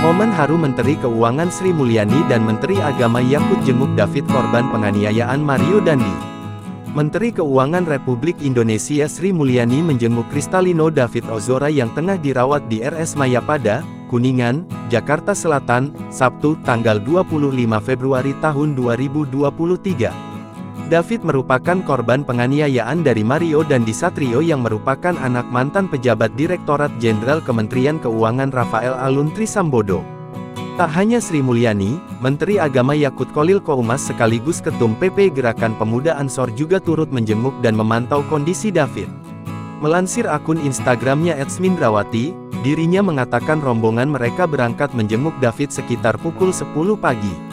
Momen haru Menteri Keuangan Sri Mulyani dan Menteri Agama Yakut jenguk David korban penganiayaan Mario Dandi. Menteri Keuangan Republik Indonesia Sri Mulyani menjenguk Kristalino David Ozora yang tengah dirawat di RS Mayapada, Kuningan, Jakarta Selatan, Sabtu, tanggal 25 Februari tahun 2023. David merupakan korban penganiayaan dari Mario Dandi Satrio yang merupakan anak mantan pejabat Direktorat Jenderal Kementerian Keuangan Rafael Alun Trisambodo. Tak hanya Sri Mulyani, Menteri Agama Yakut Kholil Qoumas sekaligus Ketum PP Gerakan Pemuda Ansor juga turut menjenguk dan memantau kondisi David. Melansir akun Instagramnya @smindrawati, dirinya mengatakan rombongan mereka berangkat menjenguk David sekitar pukul 10 pagi.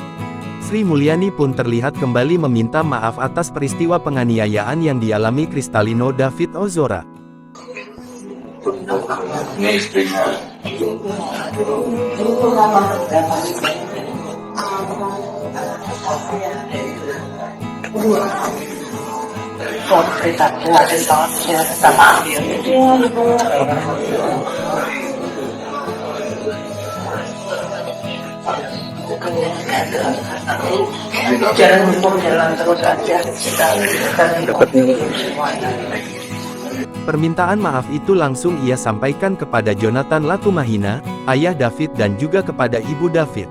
Sri Mulyani pun terlihat kembali meminta maaf atas peristiwa penganiayaan yang dialami Kristalino David Ozora. Jalan terus aja. Permintaan maaf itu langsung ia sampaikan kepada Jonathan Latumahina, ayah David dan juga kepada ibu David.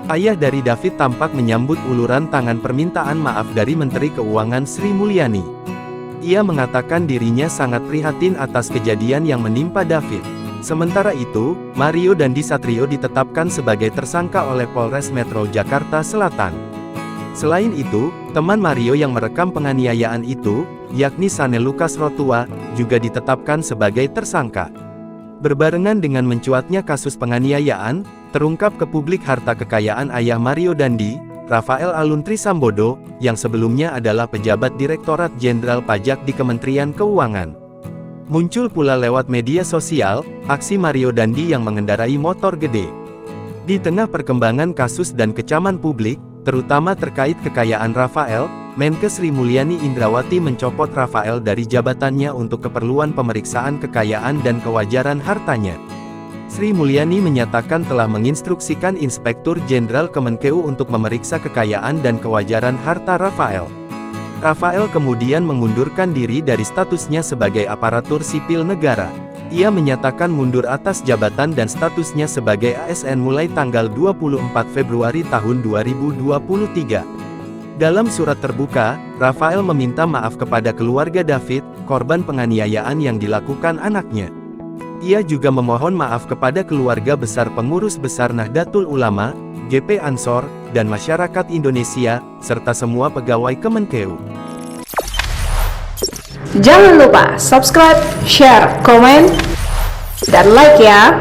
Ayah dari David tampak menyambut uluran tangan permintaan maaf dari Menteri Keuangan Sri Mulyani. Ia mengatakan dirinya sangat prihatin atas kejadian yang menimpa David. Sementara itu, Mario Dandi Satrio ditetapkan sebagai tersangka oleh Polres Metro Jakarta Selatan. Selain itu, teman Mario yang merekam penganiayaan itu, yakni Sane Lukas Rotua, juga ditetapkan sebagai tersangka. Berbarengan dengan mencuatnya kasus penganiayaan, terungkap ke publik harta kekayaan ayah Mario Dandi, Rafael Alun Trisambodo, yang sebelumnya adalah pejabat Direktorat Jenderal Pajak di Kementerian Keuangan. Muncul pula lewat media sosial, aksi Mario Dandi yang mengendarai motor gede. Di tengah perkembangan kasus dan kecaman publik, terutama terkait kekayaan Rafael, Menkes Sri Mulyani Indrawati mencopot Rafael dari jabatannya untuk keperluan pemeriksaan kekayaan dan kewajaran hartanya. Sri Mulyani menyatakan telah menginstruksikan Inspektur Jenderal Kemenkeu untuk memeriksa kekayaan dan kewajaran harta Rafael. Rafael kemudian mengundurkan diri dari statusnya sebagai aparatur sipil negara. Ia menyatakan mundur atas jabatan dan statusnya sebagai ASN mulai tanggal 24 Februari tahun 2023. Dalam surat terbuka, Rafael meminta maaf kepada keluarga David, korban penganiayaan yang dilakukan anaknya. Ia juga memohon maaf kepada keluarga besar pengurus besar Nahdlatul Ulama, GP Ansor, dan masyarakat Indonesia, serta semua pegawai Kemenkeu. Jangan lupa subscribe, share, komen, dan like ya!